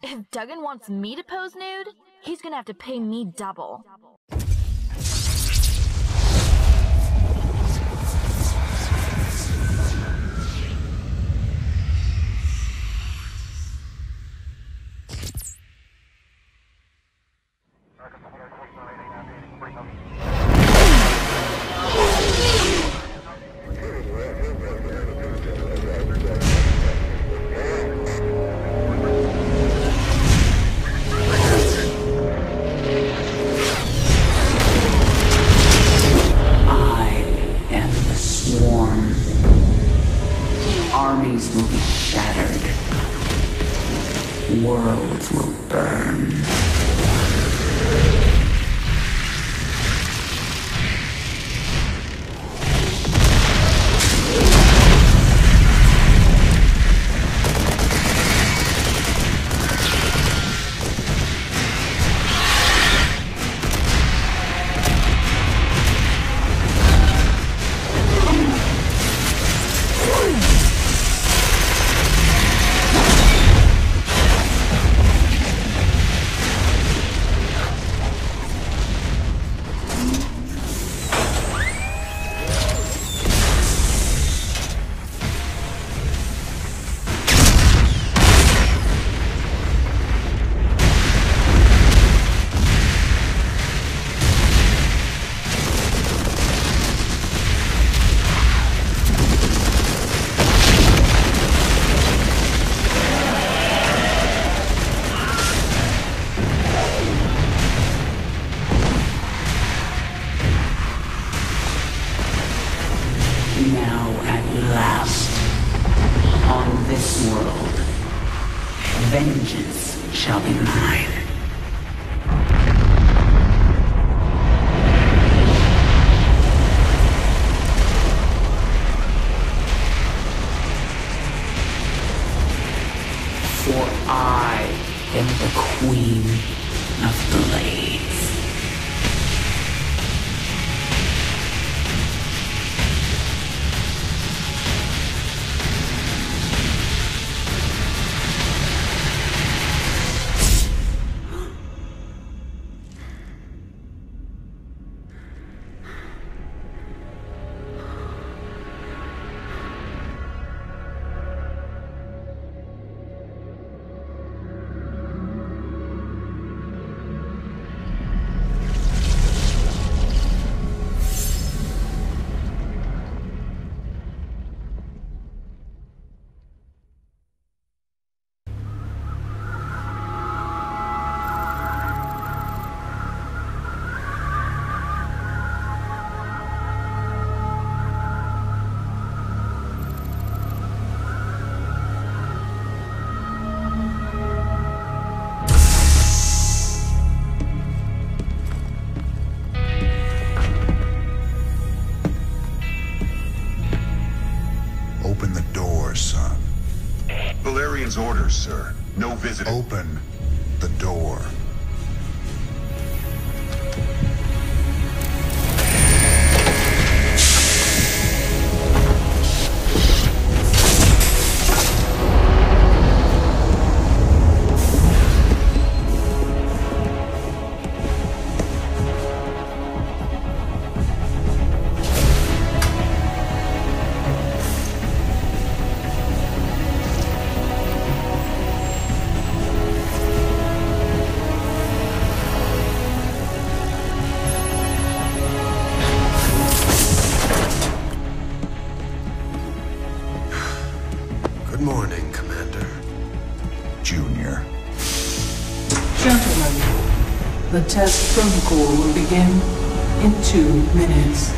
If Duggan wants me to pose nude, he's gonna have to pay me double. Armies will be shattered. Worlds will burn. Now at last, on this world, vengeance shall be mine. For I am the Queen of Blades. Open the door, son. Valerian's orders, sir. No visitor. Open the door. Good morning, Commander. Junior. Gentlemen, the test protocol will begin in 2 minutes.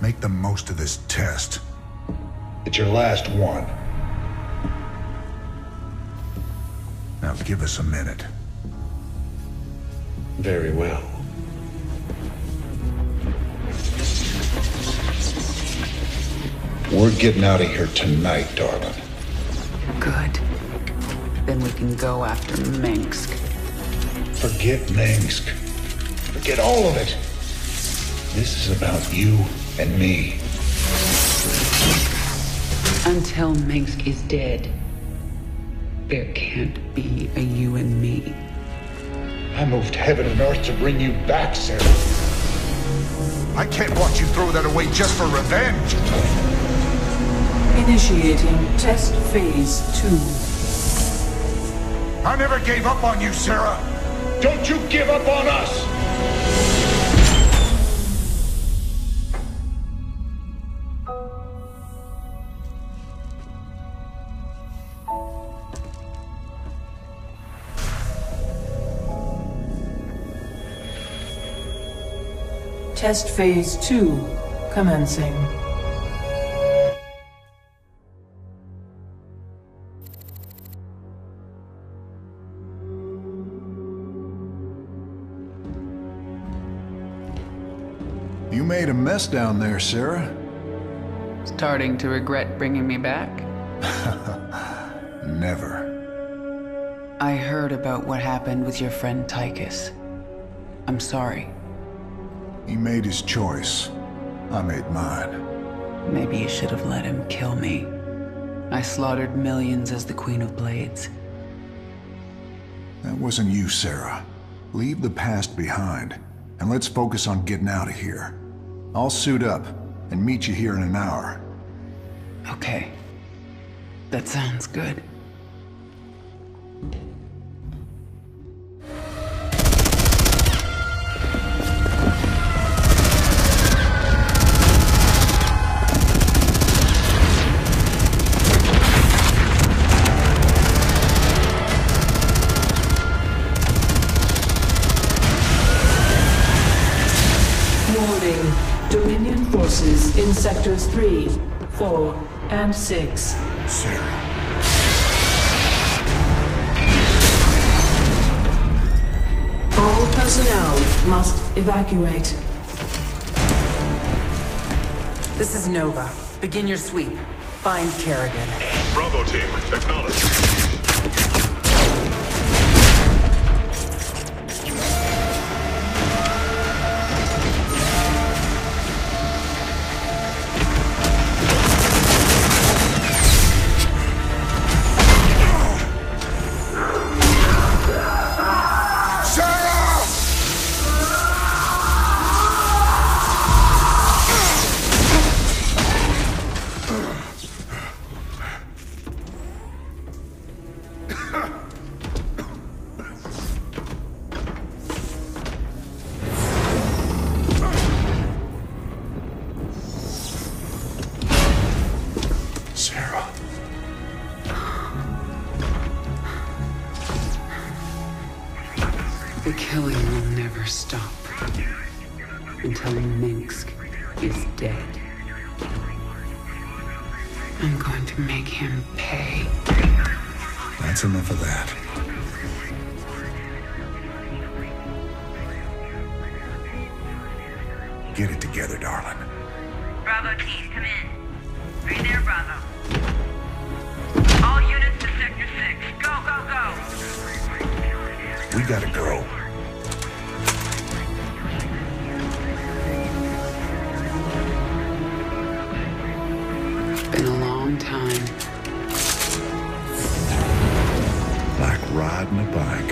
Make the most of this test. It's your last one. Now give us a minute. Very well. We're getting out of here tonight, darling. Good. then we can go after Minsk. Forget Minsk. Forget all of it. This is about you and me. Until Minsk is dead, there can't be a you and me. I moved heaven and earth to bring you back, Sarah. I can't watch you throw that away just for revenge. Initiating test phase 2. I never gave up on you, Sarah. Don't you give up on us! Test phase 2 commencing. You made a mess down there, Sarah. Starting to regret bringing me back? Never. I heard about what happened with your friend Tychus. I'm sorry. He made his choice. I made mine. Maybe you should have let him kill me. I slaughtered millions as the Queen of Blades. That wasn't you, Sarah. Leave the past behind, and let's focus on getting out of here. I'll suit up and meet you here in an hour. Okay. That sounds good. Dominion forces in sectors 3, 4, and 6. Sarah. All personnel must evacuate. This is Nova. Begin your sweep. Find Kerrigan. Bravo team, acknowledge. The killing will never stop until Minsk is dead. I'm going to make him pay. That's enough of that. Get it together, darling. Bravo team, come in. Are you there, Bravo? All units to Sector 6. Go, go, go! We gotta go. It's been a long time. Like riding a bike.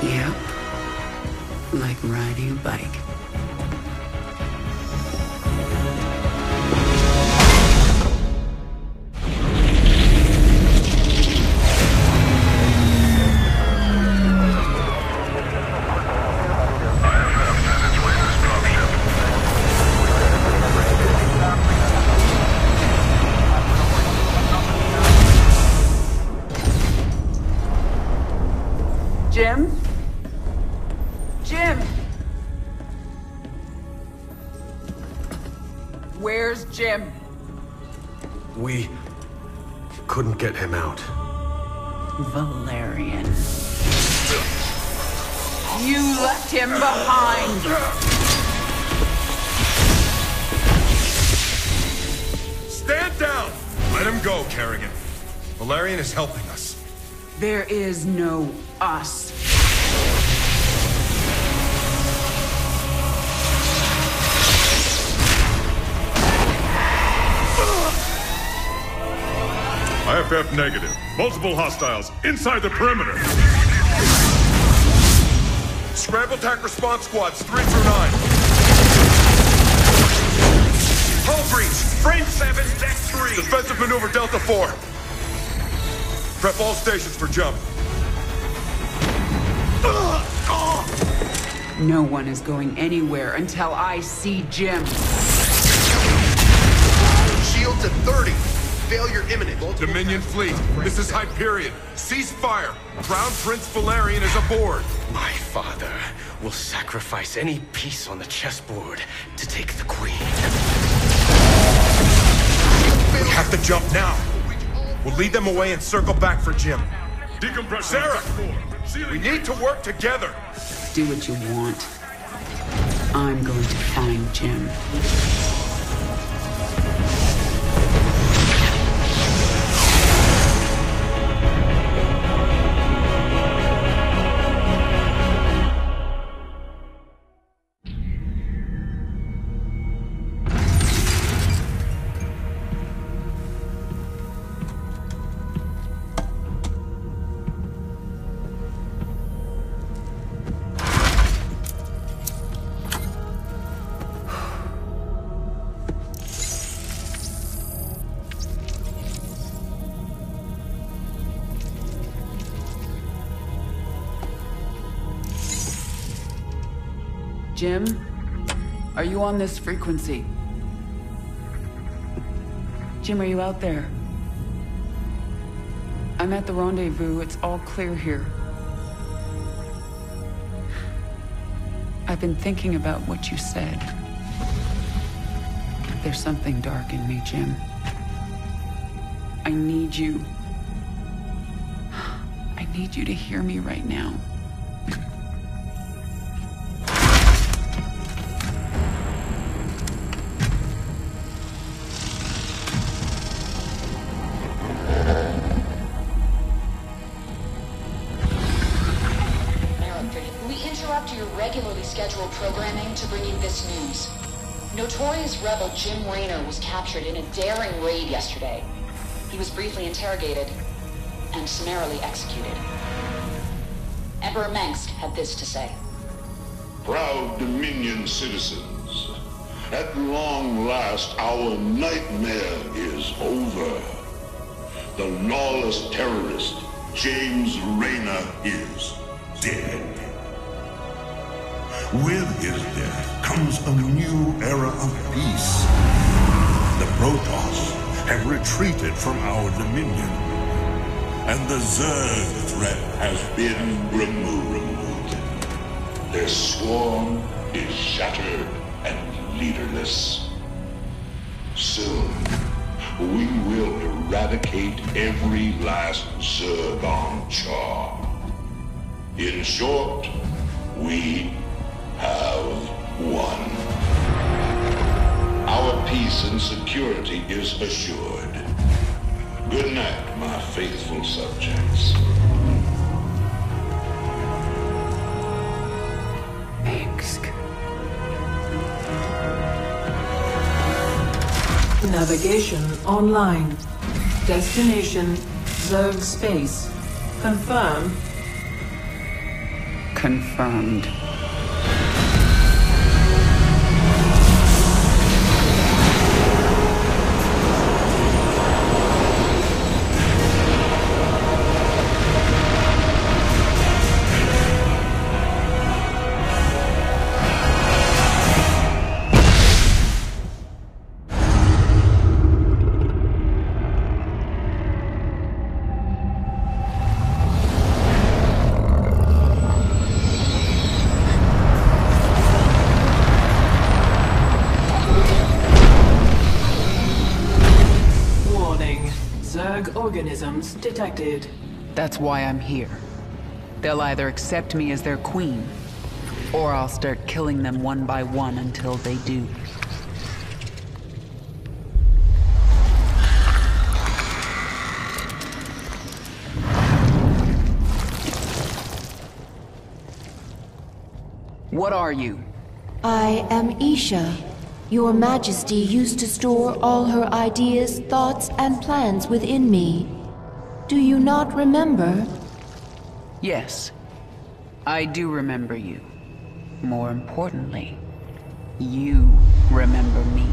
Yep. Like riding a bike. Jim? Jim! Where's Jim? We couldn't get him out. Valerian. You left him behind! Stand down! Let him go, Kerrigan. Valerian is helping us. There is no us. IFF negative. Multiple hostiles inside the perimeter. Scramble attack response squads 3 through 9. Hull breach! Frame 7, deck 3! Defensive maneuver Delta 4. Prep all stations for jump. No one is going anywhere until I see Jim. Shields at 30. Failure imminent. Dominion fleet, this is Hyperion. Cease fire. Crown Prince Valerian is aboard. My father will sacrifice any piece on the chessboard to take the queen. We have to jump now. We'll lead them away and circle back for Jim. Decompression. Sarah! We need to work together. Do what you want. I'm going to find Jim. Jim, are you on this frequency? Jim, are you out there? I'm at the rendezvous. It's all clear here. I've been thinking about what you said. There's something dark in me, Jim. I need you. I need you to hear me right now. Scheduled programming to bring you this news. Notorious rebel Jim Raynor was captured in a daring raid yesterday. He was briefly interrogated and summarily executed. Emperor Mengsk had this to say. Proud Dominion citizens, at long last our nightmare is over. The lawless terrorist James Raynor is dead. With his death comes a new era of peace. The Protoss have retreated from our dominion, and the Zerg threat has been removed. Their swarm is shattered and leaderless. Soon, we will eradicate every last Zerg on Char. In short, we have won. Our peace and security is assured. Good night, my faithful subjects. Mengsk. Navigation online. Destination Zerg space. Confirm. Confirmed. Organisms detected. That's why I'm here. They'll either accept me as their queen, Or I'll start killing them one by one until they do. What are you? I am Isha. Your Majesty used to store all her ideas, thoughts, and plans within me. Do you not remember? Yes. I do remember you. More importantly, you remember me.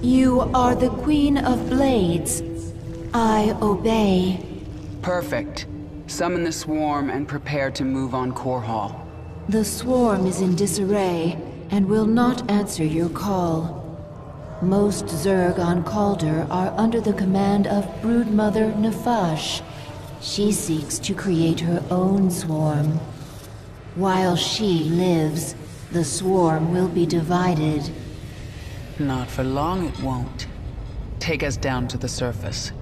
You are the Queen of Blades. I obey. Perfect. Summon the swarm and prepare to move on Core Hall. The swarm is in disarray and will not answer your call. Most Zerg on Calder are under the command of Broodmother Nefesh. She seeks to create her own swarm. While she lives, the swarm will be divided. Not for long it won't. Take us down to the surface.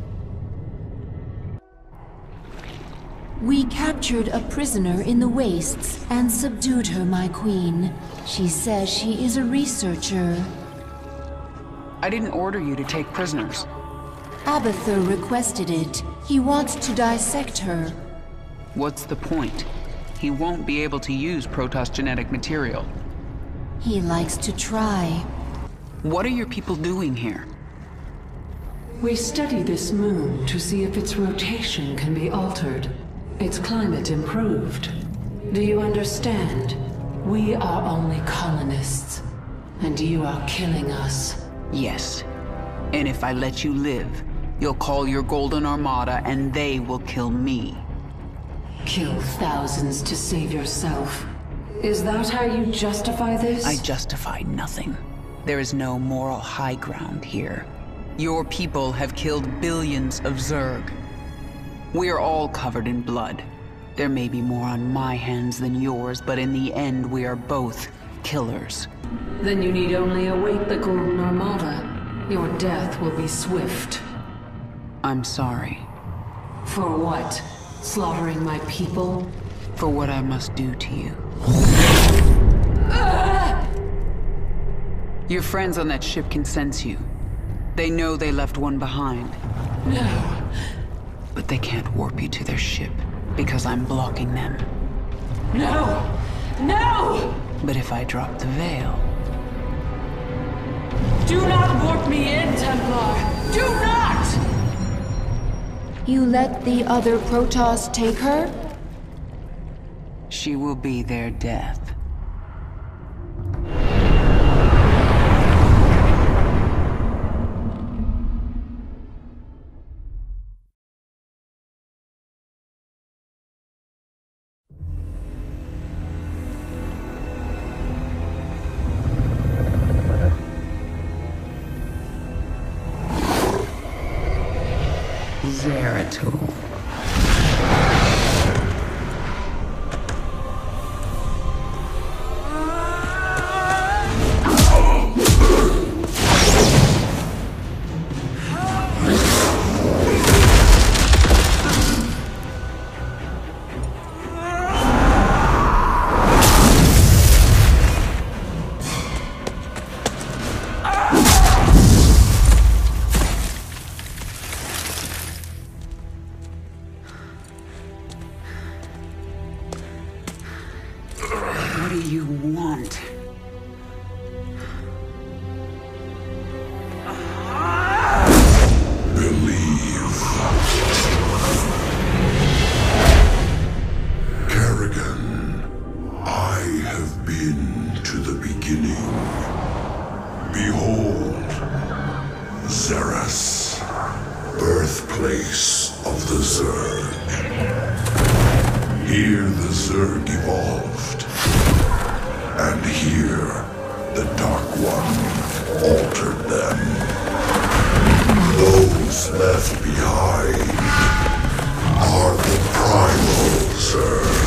We captured a prisoner in the wastes and subdued her, my queen. She says she is a researcher. I didn't order you to take prisoners. Abathur requested it. He wants to dissect her. What's the point? He won't be able to use Protoss genetic material. He likes to try. What are your people doing here? We study this moon to see if its rotation can be altered. Its climate improved. Do you understand? We are only colonists, and you are killing us. Yes. And if I let you live, you'll call your Golden Armada and they will kill me. Kill thousands to save yourself. Is that how you justify this? I justify nothing. There is no moral high ground here. Your people have killed billions of Zerg. We are all covered in blood. There may be more on my hands than yours, but in the end we are both killers. Then you need only await the Golden Armada. Your death will be swift. I'm sorry. For what? Slaughtering my people? For what I must do to you. Your friends on that ship can sense you. They know they left one behind. No. But they can't warp you to their ship, because I'm blocking them. No! No! But if I drop the veil... Do not warp me in, Templar! Do not! You let the other Protoss take her? She will be their death. Zeratul. What do you want? Believe. Kerrigan, I have been to the beginning. Behold, Xeras, birthplace of the Zerg. Here the Zerg evolved. And here, the Dark One altered them. Those left behind are the Primal Zerg.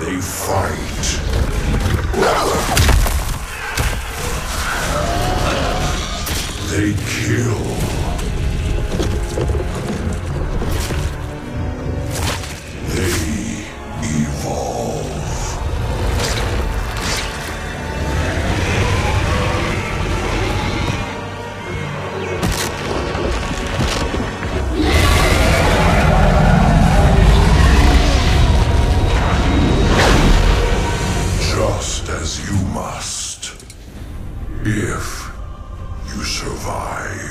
They fight. They kill. They evolve. Just as you must, if you survive.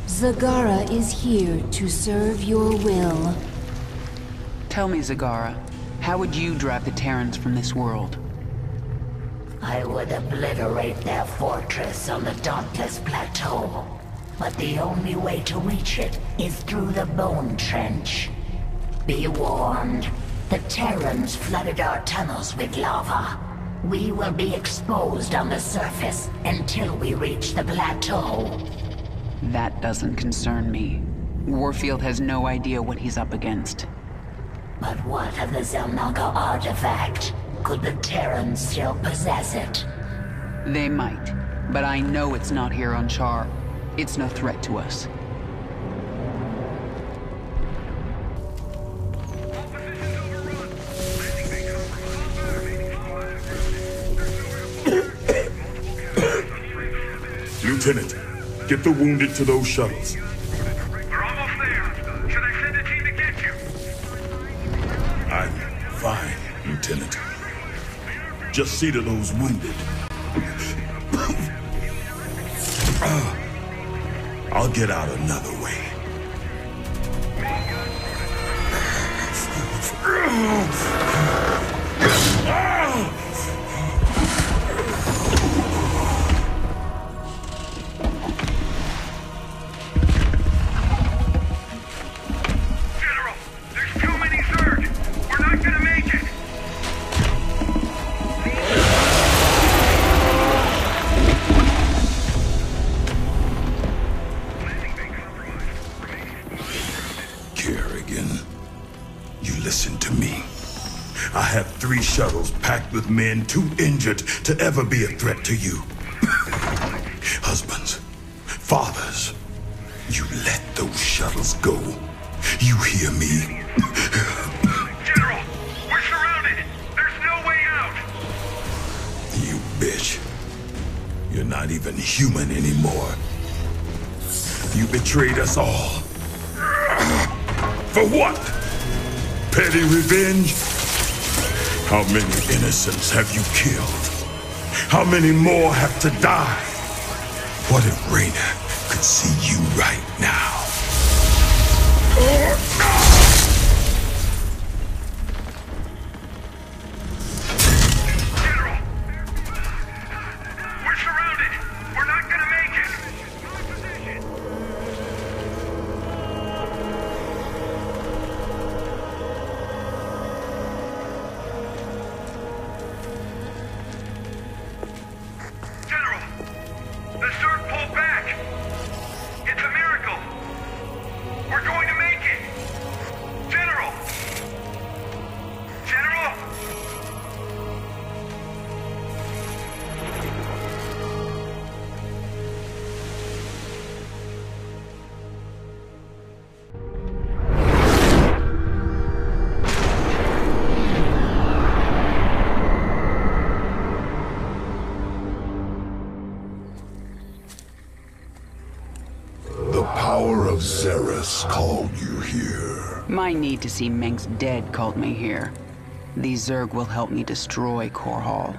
Zagara is here to serve your will. Tell me, Zagara, how would you drive the Terrans from this world? I would obliterate their fortress on the Dauntless Plateau. But the only way to reach it is through the Bone Trench. Be warned, the Terrans flooded our tunnels with lava. We will be exposed on the surface until we reach the plateau. That doesn't concern me. Warfield has no idea what he's up against. But what of the Xel'Naga artifact? Could the Terrans still possess it? They might, but I know it's not here on Char. It's no threat to us. Lieutenant, get the wounded to those shuttles. We're almost there. Should I send a team to get you? I'm fine, Lieutenant. Just see to those wounded. I'll get out another way. General, there's too many Zerg. We're not gonna make it. Kerrigan, you listen to me. I have 3 shuttles packed with men too injured to ever be a threat to you. Husbands, fathers, you let those shuttles go. You hear me? General, we're surrounded. There's no way out. You bitch. You're not even human anymore. You betrayed us all. For what? Petty revenge? How many innocents have you killed? How many more have to die? What if Raynor could see you right now? General, we're surrounded. We're not gonna make it. General, the Zerg pulled back. It's a miracle. We're going to make it. General! General! The power of Xeris called you here. My need to see Mengsk dead called me here. These Zerg will help me destroy Korhal.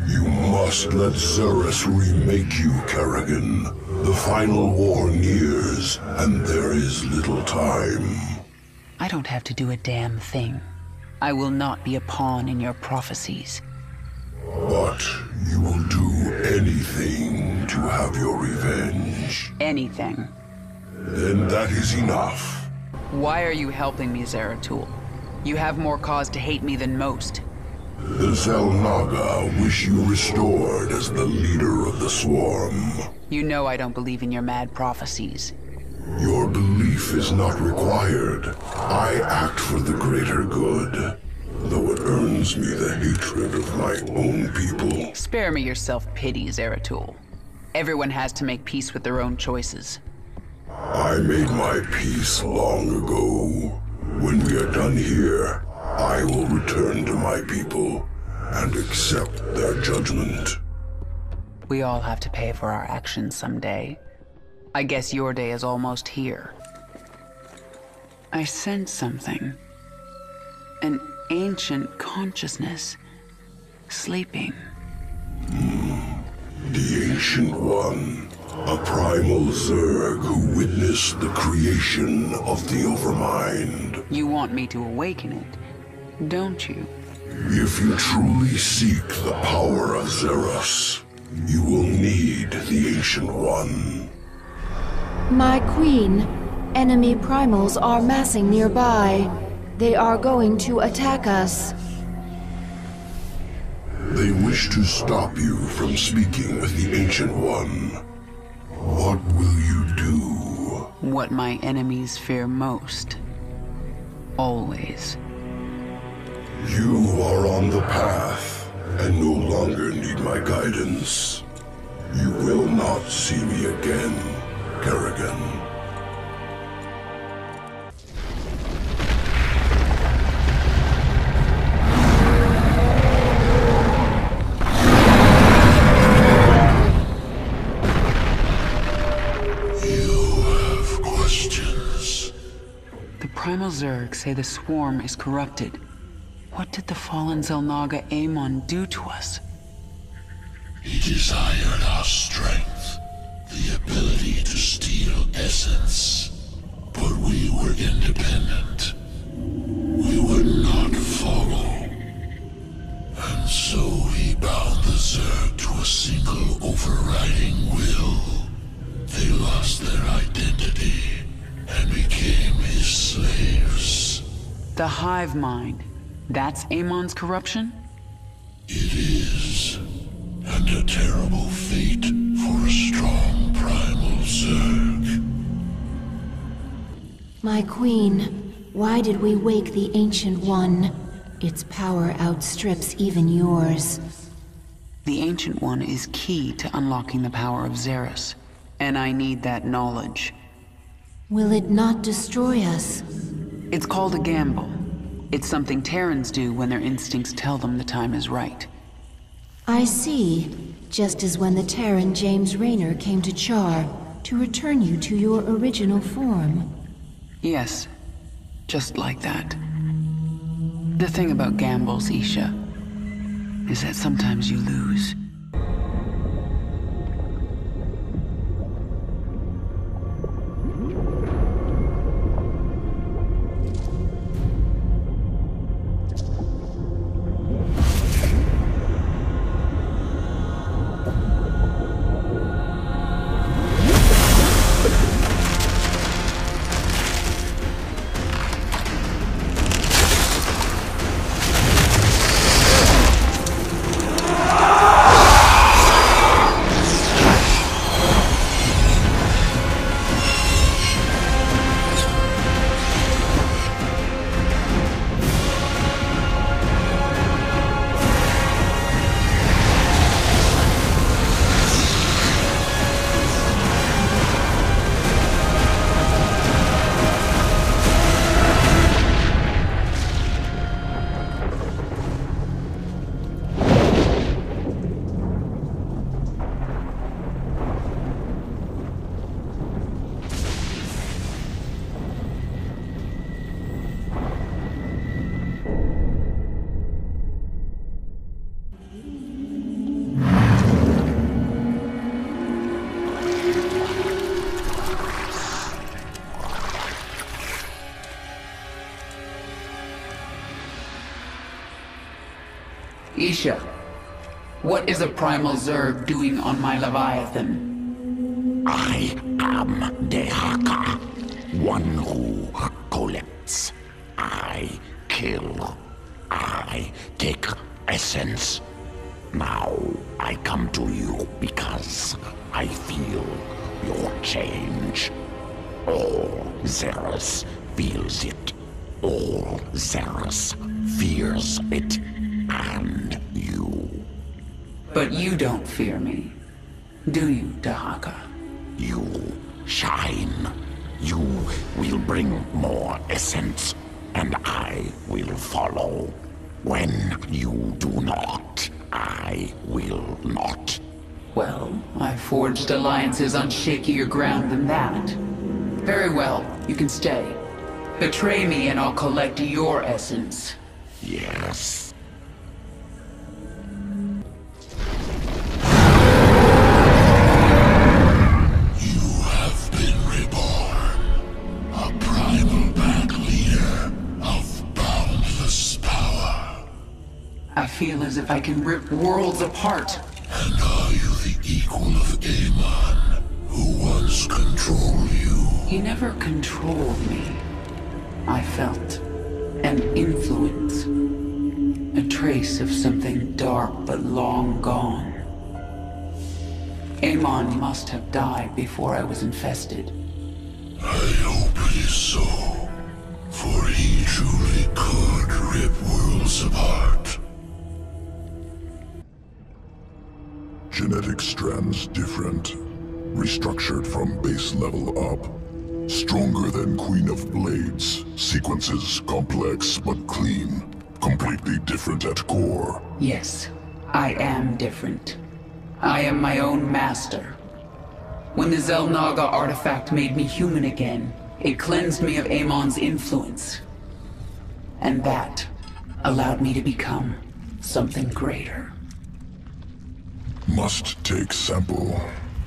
You must let Xeris remake you, Kerrigan. The final war nears, and there is little time. I don't have to do a damn thing. I will not be a pawn in your prophecies. But you will do anything to have your revenge. Anything. Then that is enough. Why are you helping me, Zeratul? You have more cause to hate me than most. The Xel'Naga wish you restored as the leader of the Swarm. You know I don't believe in your mad prophecies. Your belief Proof is not required. I act for the greater good, though it earns me the hatred of my own people. Spare me your self-pity, Zeratul. Everyone has to make peace with their own choices. I made my peace long ago. When we are done here, I will return to my people and accept their judgment. We all have to pay for our actions someday. I guess your day is almost here. I sense something. An ancient consciousness. Sleeping. The Ancient One. A primal Zerg who witnessed the creation of the Overmind. You want me to awaken it, don't you? If you truly seek the power of Zeros, you will need the Ancient One. My queen, enemy primals are massing nearby. They are going to attack us. They wish to stop you from speaking with the Ancient One. What will you do? What my enemies fear most. Always. You are on the path, and no longer need my guidance. You will not see me again, Kerrigan. Primal Zerg say the swarm is corrupted. What did the fallen Xel'Naga Amon do to us? He desired our strength, the ability to steal essence. But we were independent. We would not follow. And so he bound the Zerg to a single overriding will. They lost their identity and became his slaves. The hive mind. That's Amon's corruption? It is. And a terrible fate for a strong primal Zerg. My queen, why did we wake the Ancient One? Its power outstrips even yours. The Ancient One is key to unlocking the power of Zeros, and I need that knowledge. Will it not destroy us? It's called a gamble. It's something Terrans do when their instincts tell them the time is right. I see. Just as when the Terran James Raynor came to Char to return you to your original form. Yes, just like that. The thing about gambles, Isha, is that sometimes you lose. Isha, what is a primal Zerg doing on my Leviathan? I am Dehaka, one who collects. I kill. I take essence. Now I come to you because I feel your change. All Xeris feels it. All Xeris fears it. And you. But you don't fear me, do you, Dahaka? You shine. You will bring more essence, and I will follow. When you do not, I will not. Well, I've forged alliances on shakier ground than that. Very well, you can stay. Betray me and I'll collect your essence. Yes. I feel as if I can rip worlds apart. And are you the equal of Amon, who once controlled you? He never controlled me. I felt an influence. A trace of something dark but long gone. Amon must have died before I was infested. I hope it is so, for he truly could rip worlds apart. Genetic strands different. Restructured from base level up. Stronger than Queen of Blades. Sequences complex but clean. Completely different at core. Yes, I am different. I am my own master. When the Xel'Naga artifact made me human again, it cleansed me of Amon's influence. And that allowed me to become something greater. Must take sample.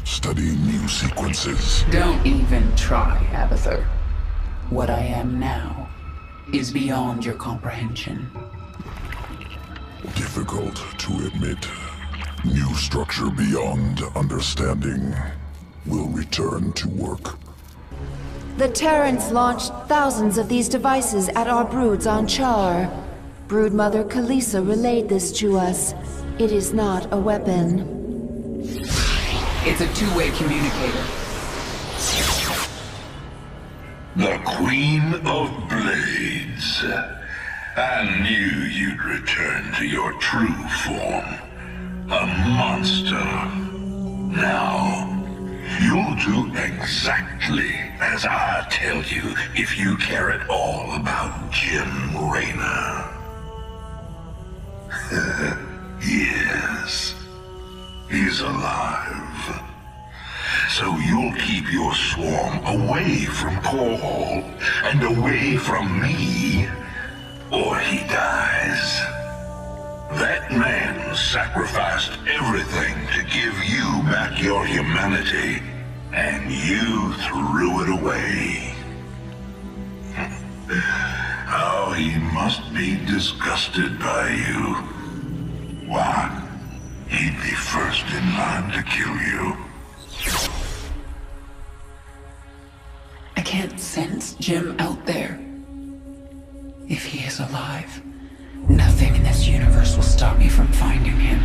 Study new sequences. Don't even try, Abathur. What I am now is beyond your comprehension. Difficult to admit. New structure beyond understanding. Will return to work. The Terrans launched thousands of these devices at our broods on Char. Broodmother Kalisa relayed this to us. It is not a weapon. It's a two-way communicator. The Queen of Blades. I knew you'd return to your true form. A monster. Now, you'll do exactly as I tell you if you care at all about Jim Raynor. Yes. He's alive. So you'll keep your swarm away from Call and away from me, or he dies. That man sacrificed everything to give you back your humanity, and you threw it away. Oh, he must be disgusted by you. Why? He'd be first in line to kill you. I can't sense Jim out there. If he is alive, nothing in this universe will stop me from finding him.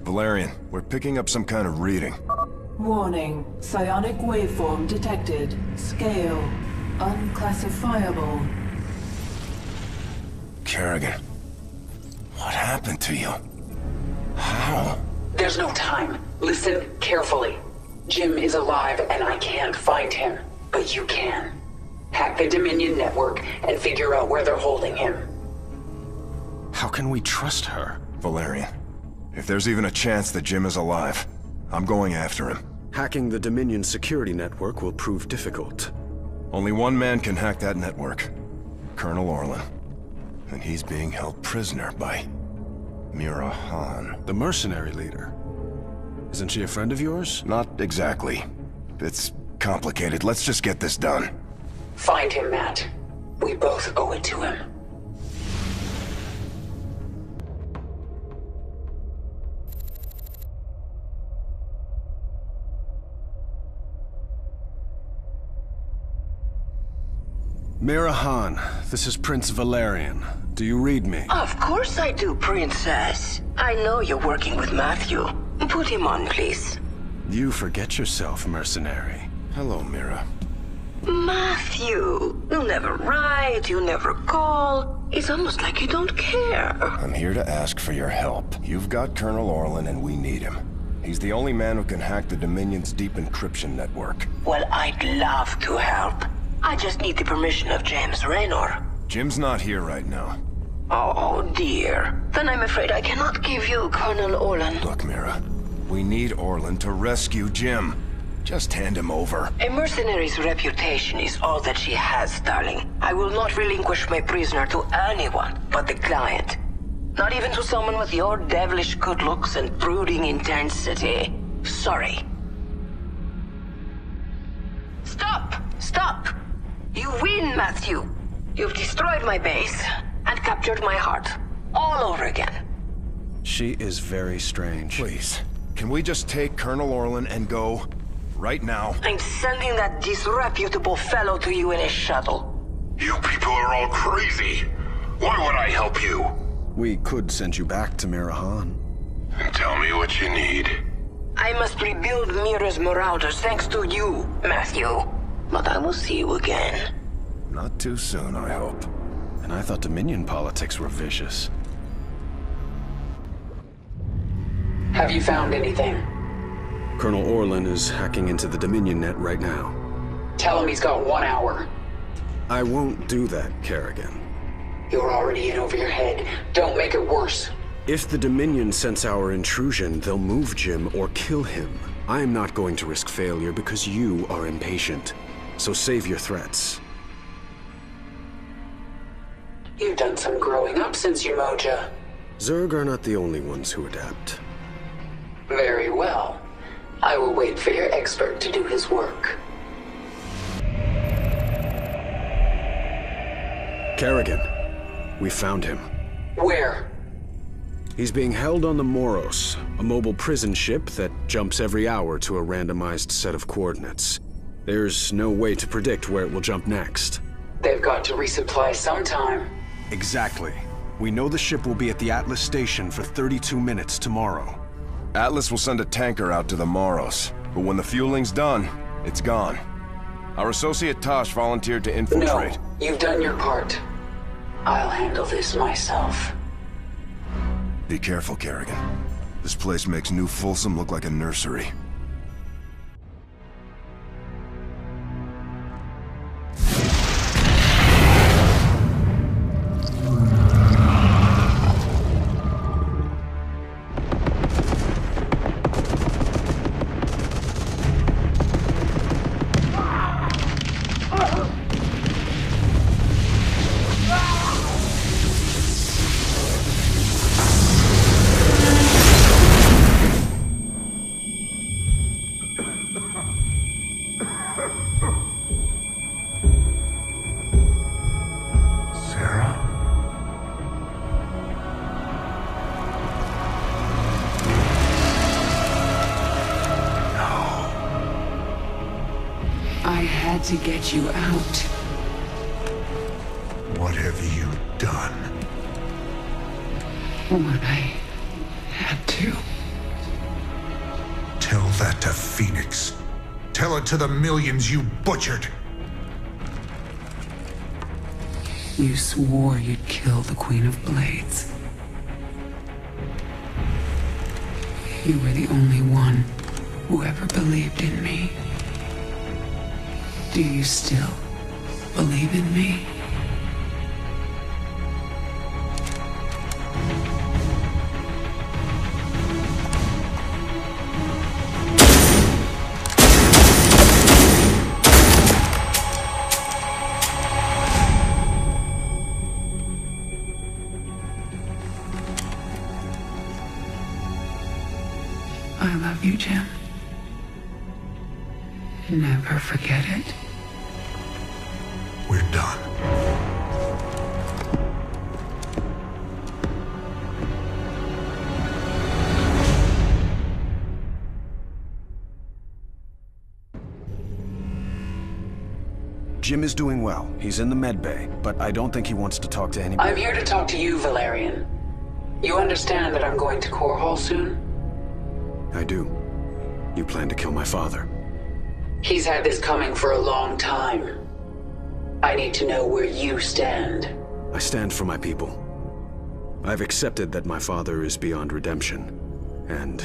Valerian, we're picking up some kind of reading. Warning. Psionic waveform detected. Scale. Unclassifiable. Kerrigan, what happened to you? How? There's no time. Listen carefully. Jim is alive and I can't find him. But you can. Hack the Dominion network and figure out where they're holding him. How can we trust her? Valerian, if there's even a chance that Jim is alive, I'm going after him. Hacking the Dominion security network will prove difficult. Only one man can hack that network. Colonel Orlan. And he's being held prisoner by Mira Han. The mercenary leader. Isn't she a friend of yours? Not exactly. It's complicated. Let's just get this done. Find him, Matt. We both owe it to him. Mira Han, this is Prince Valerian. Do you read me? Of course I do, Princess. I know you're working with Matthew. Put him on, please. You forget yourself, mercenary. Hello, Mira. Matthew, you never write, you never call. It's almost like you don't care. I'm here to ask for your help. You've got Colonel Orlan and we need him. He's the only man who can hack the Dominion's deep encryption network. Well, I'd love to help. I just need the permission of James Raynor. Jim's not here right now. Oh, dear. Then I'm afraid I cannot give you Colonel Orlan. Look, Mira, we need Orlan to rescue Jim. Just hand him over. A mercenary's reputation is all that she has, darling. I will not relinquish my prisoner to anyone but the client. Not even to someone with your devilish good looks and brooding intensity. Sorry. Stop! Stop! You win, Matthew. You've destroyed my base and captured my heart. All over again. She is very strange. Please, can we just take Colonel Orlan and go? Right now. I'm sending that disreputable fellow to you in a shuttle. You people are all crazy. Why would I help you? We could send you back to Mira Han. Tell me what you need. I must rebuild Mira's Marauders thanks to you, Matthew. But I will see you again. Not too soon, I hope. And I thought Dominion politics were vicious. Have you found anything? Colonel Orlan is hacking into the Dominion net right now. Tell him he's got 1 hour. I won't do that, Kerrigan. You're already in over your head. Don't make it worse. If the Dominion sense our intrusion, they'll move Jim or kill him. I am not going to risk failure because you are impatient. So save your threats. You've done some growing up since Umoja. Zerg are not the only ones who adapt. Very well. I will wait for your expert to do his work. Kerrigan, we found him. Where? He's being held on the Moros, a mobile prison ship that jumps every hour to a randomized set of coordinates. There's no way to predict where it will jump next. They've got to resupply sometime. Exactly. We know the ship will be at the Atlas station for 32 minutes tomorrow. Atlas will send a tanker out to the Moros, but when the fueling's done, it's gone. Our associate Tosh volunteered to infiltrate. No, you've done your part. I'll handle this myself. Be careful, Kerrigan. This place makes New Folsom look like a nursery. To get you out. What have you done? What I had to. Tell that to Phoenix. Tell it to the millions you butchered. You swore you'd kill the Queen of Blades. You were the only one who ever believed in me. Do you still believe in me? I love you, Jim. Never forget it. We're done. Jim is doing well. He's in the med bay, but I don't think he wants to talk to anybody. I'm here to talk to you, Valerian. You understand that I'm going to Core Hall soon? I do. You plan to kill my father. He's had this coming for a long time. I need to know where you stand. I stand for my people. I've accepted that my father is beyond redemption, and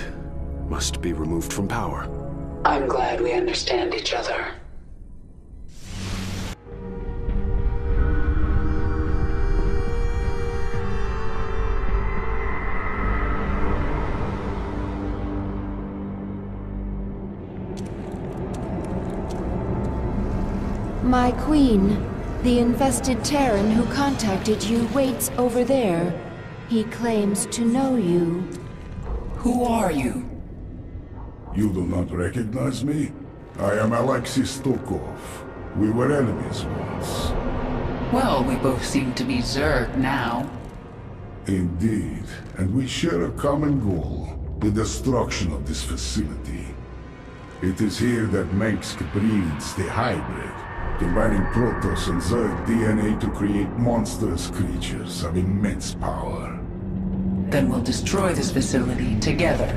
must be removed from power. I'm glad we understand each other. My queen, the infested Terran who contacted you waits over there. He claims to know you. Who are you? You do not recognize me? I am Alexis Tokov. We were enemies once. Well, we both seem to be Zerg now. Indeed, and we share a common goal, the destruction of this facility. It is here that Mengsk breeds the hybrid, combining Protoss and Zerg DNA to create monstrous creatures of immense power. Then we'll destroy this facility together.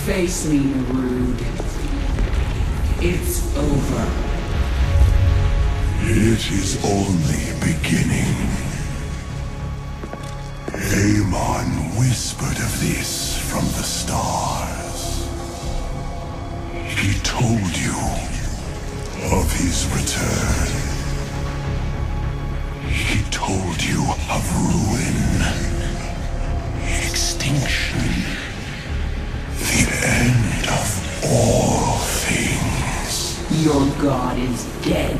Face me, Rude. It's over. It is only beginning. Amon whispered of this from the stars. He told you of his return. He told you of ruin, extinction, the end of all things. Your god is dead,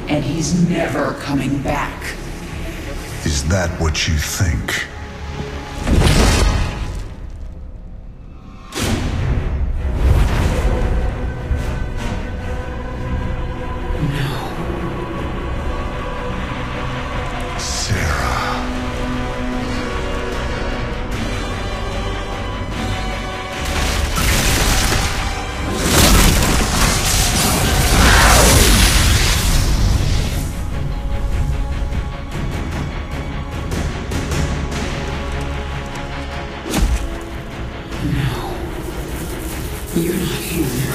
and he's never coming back. Is that what you think? You're not here.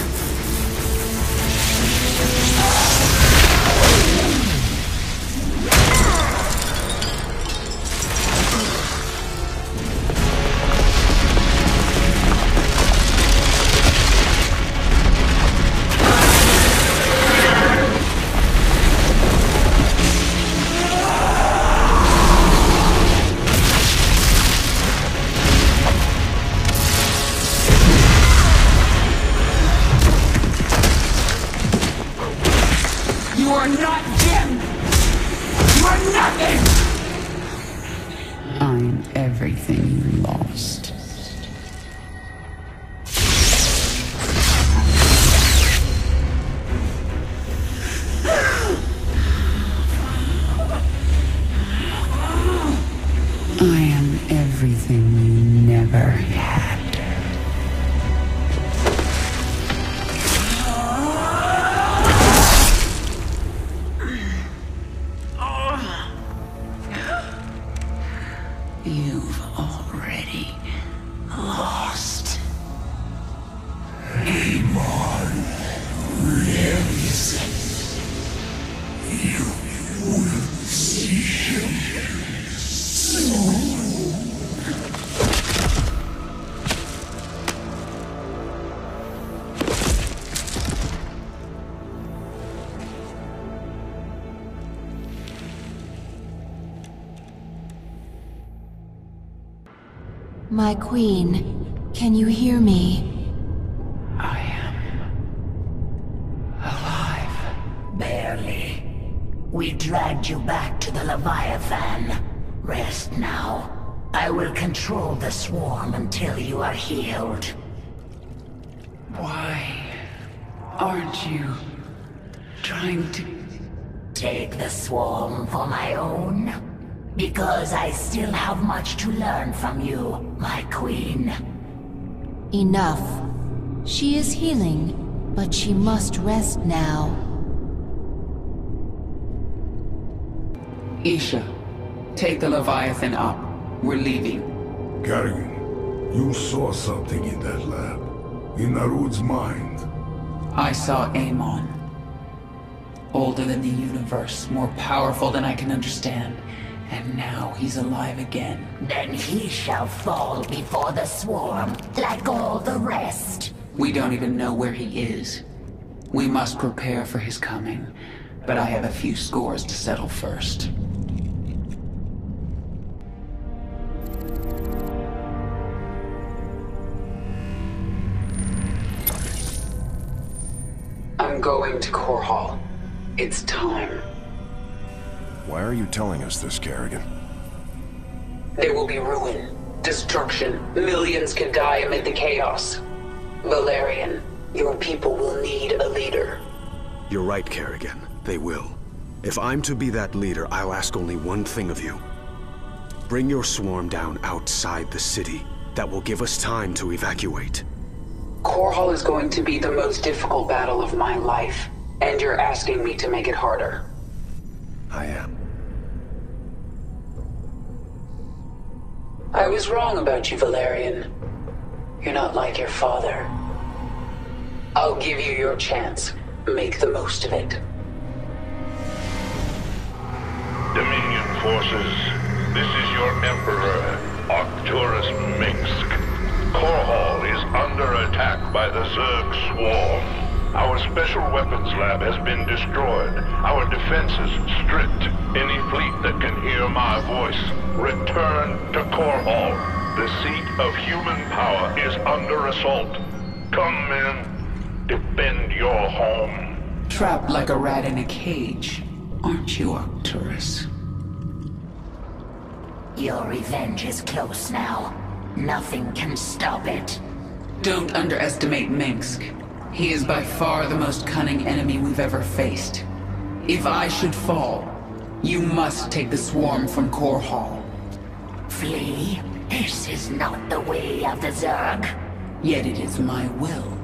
You are not Jim! You are nothing! I'm everything you lost. I am everything you never had. You've already lost. Amon lives. You will see him soon. My queen, can you hear me? I am alive. Barely. We dragged you back to the Leviathan. Rest now. I will control the swarm until you are healed. Why aren't you trying to take the swarm for my own? Because I still have much to learn from you, my queen. Enough. She is healing, but she must rest now. Isha, take the Leviathan up. We're leaving. Kerrigan, you saw something in that lab. In Narud's mind. I saw Amon. Older than the universe, more powerful than I can understand. And now he's alive again. Then he shall fall before the swarm, like all the rest. We don't even know where he is. We must prepare for his coming, but I have a few scores to settle first. I'm going to Core Hall. It's time. Why are you telling us this, Kerrigan? There will be ruin, destruction. Millions can die amid the chaos. Valerian, your people will need a leader. You're right, Kerrigan. They will. If I'm to be that leader, I'll ask only one thing of you. Bring your swarm down outside the city. That will give us time to evacuate. Core Hall is going to be the most difficult battle of my life, and you're asking me to make it harder. I am. I was wrong about you, Valerian. You're not like your father. I'll give you your chance. Make the most of it. Dominion forces, this is your Emperor, Arcturus Minsk. Core Hall is under attack by the Zerg swarm. Our special weapons lab has been destroyed. Our defenses stripped. Any fleet that can hear my voice, return to Core Hall. The seat of human power is under assault. Come, men. Defend your home. Trapped like a rat in a cage, aren't you, Arcturus? Your revenge is close now. Nothing can stop it. Don't underestimate Minsk. He is by far the most cunning enemy we've ever faced. If I should fall, you must take the swarm from Core Hall. Flee? This is not the way of the Zerg. Yet it is my will.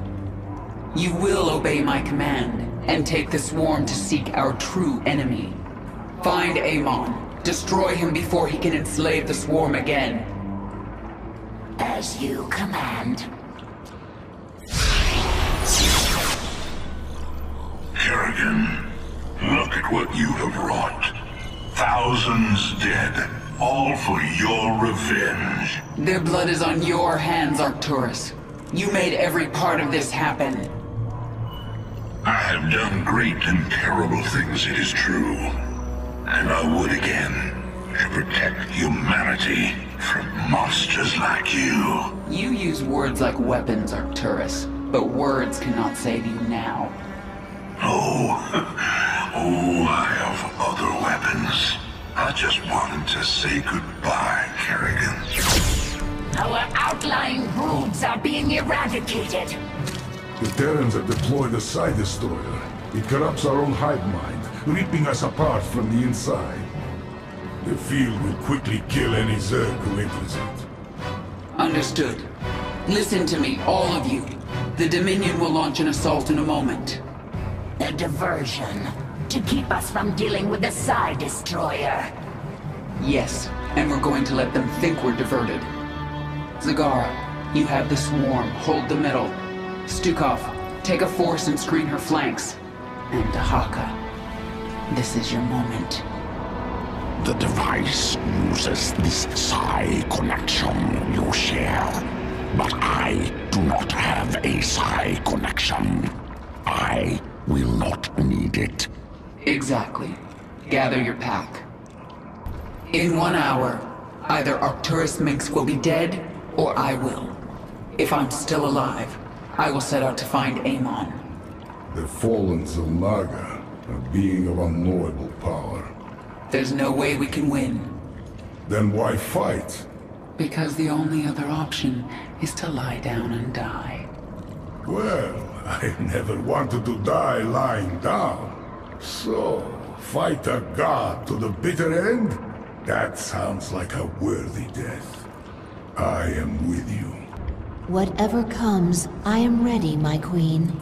You will obey my command, and take the swarm to seek our true enemy. Find Amon. Destroy him before he can enslave the swarm again. As you command. Kerrigan, look at what you have wrought. Thousands dead, all for your revenge. Their blood is on your hands, Arcturus. You made every part of this happen. I have done great and terrible things, it is true. And I would again, to protect humanity from monsters like you. You use words like weapons, Arcturus, but words cannot save you now. Oh, I have other weapons. I just wanted to say goodbye, Kerrigan. Our outlying broods are being eradicated. The Terrans have deployed a Psi Destroyer. It corrupts our own hive mind, ripping us apart from the inside. The field will quickly kill any Zerg who enters it. Understood. Listen to me, all of you. The Dominion will launch an assault in a moment. A diversion, to keep us from dealing with the Psi Destroyer. Yes, and we're going to let them think we're diverted. Zagara, you have the swarm. Hold the middle. Stukov, take a force and screen her flanks. And Dahaka, this is your moment. The device uses this Psi connection you share. But I do not have a Psi connection. I will not need it. Exactly. Gather your pack. In 1 hour, either Arcturus Minsk will be dead, or I will. If I'm still alive, I will set out to find Amon. The fallen Xel'Naga, a being of unknowable power. There's no way we can win. Then why fight? Because the only other option is to lie down and die. Well, I never wanted to die lying down. So, fight a god to the bitter end? That sounds like a worthy death. I am with you. Whatever comes, I am ready, my queen.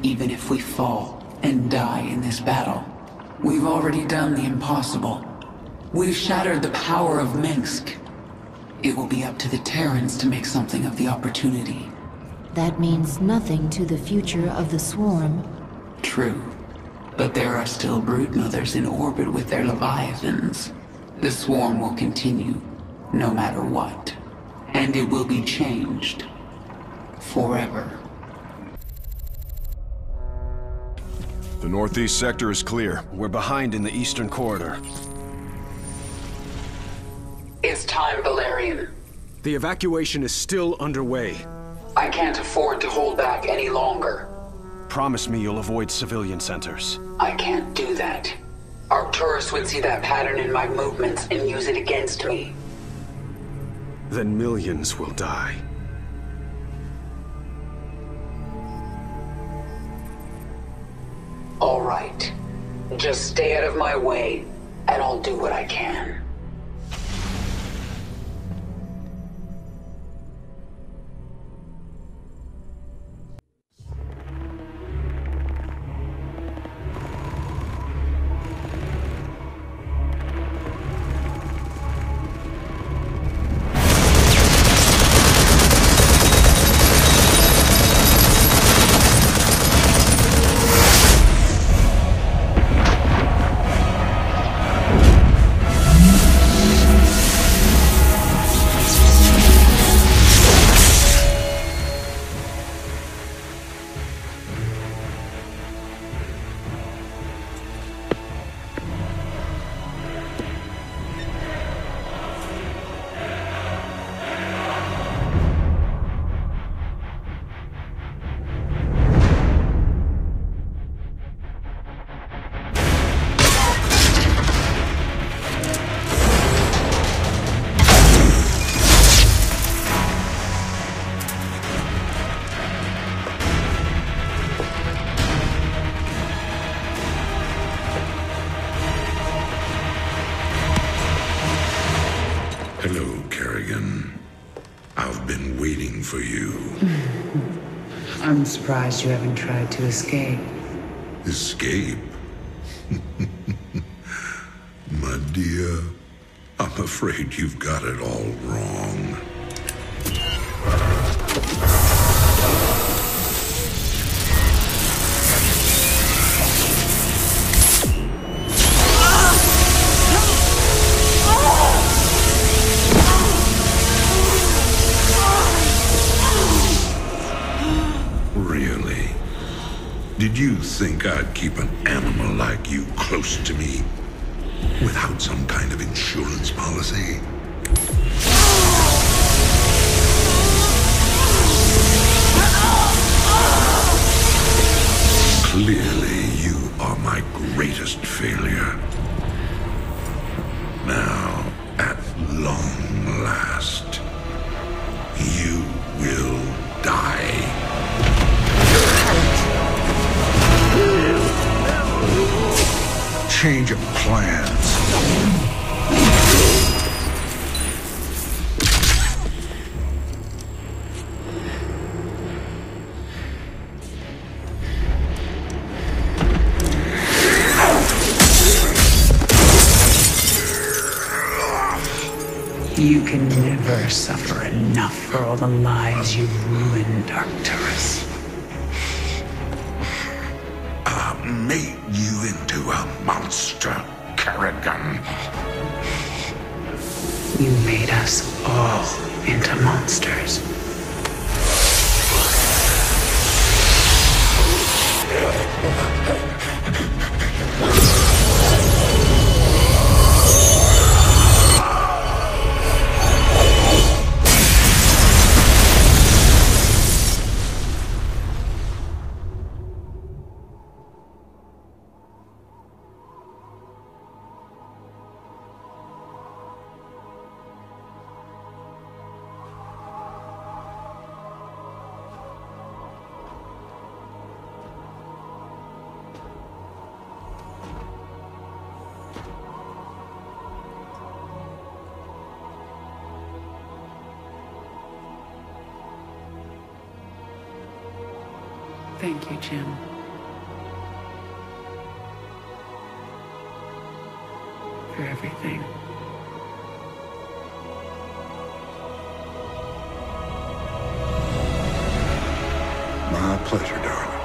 Even if we fall and die in this battle, we've already done the impossible. We've shattered the power of Minsk. It will be up to the Terrans to make something of the opportunity. That means nothing to the future of the Swarm. True. But there are still broodmothers in orbit with their Leviathans. The Swarm will continue, no matter what. And it will be changed. Forever. The northeast sector is clear. We're behind in the eastern corridor. It's time, Valerian. The evacuation is still underway. I can't afford to hold back any longer. Promise me you'll avoid civilian centers. I can't do that. Arcturus would see that pattern in my movements and use it against me. Then millions will die. All right. Just stay out of my way, and I'll do what I can. Hello, Kerrigan. I've been waiting for you. I'm surprised you haven't tried to escape. Escape? My dear, I'm afraid you've got it all wrong. Really? Did you think I'd keep an animal like you close to me without some kind of insurance policy? Clearly, you are my greatest failure. Now, at long last, you will die. Change of plans. You can never suffer enough for all the lives you've ruined, Arcturus. I made you into a monster, Kerrigan. You made us all into monsters. Thank you, Jim. For everything. My pleasure, darling.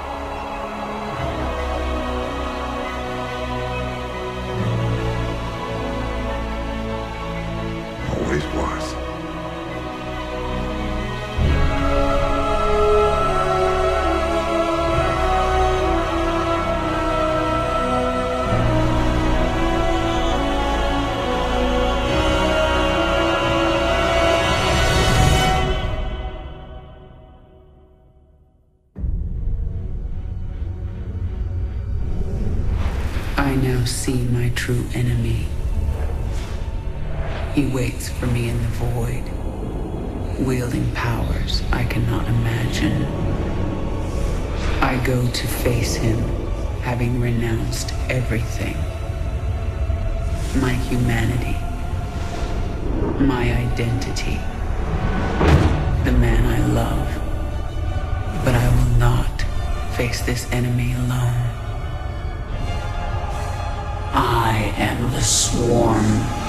Always was. I now see my true enemy. He waits for me in the void, wielding powers I cannot imagine. I go to face him, having renounced everything. My humanity, my identity, the man I love. But I will not face this enemy alone. I am the Swarm.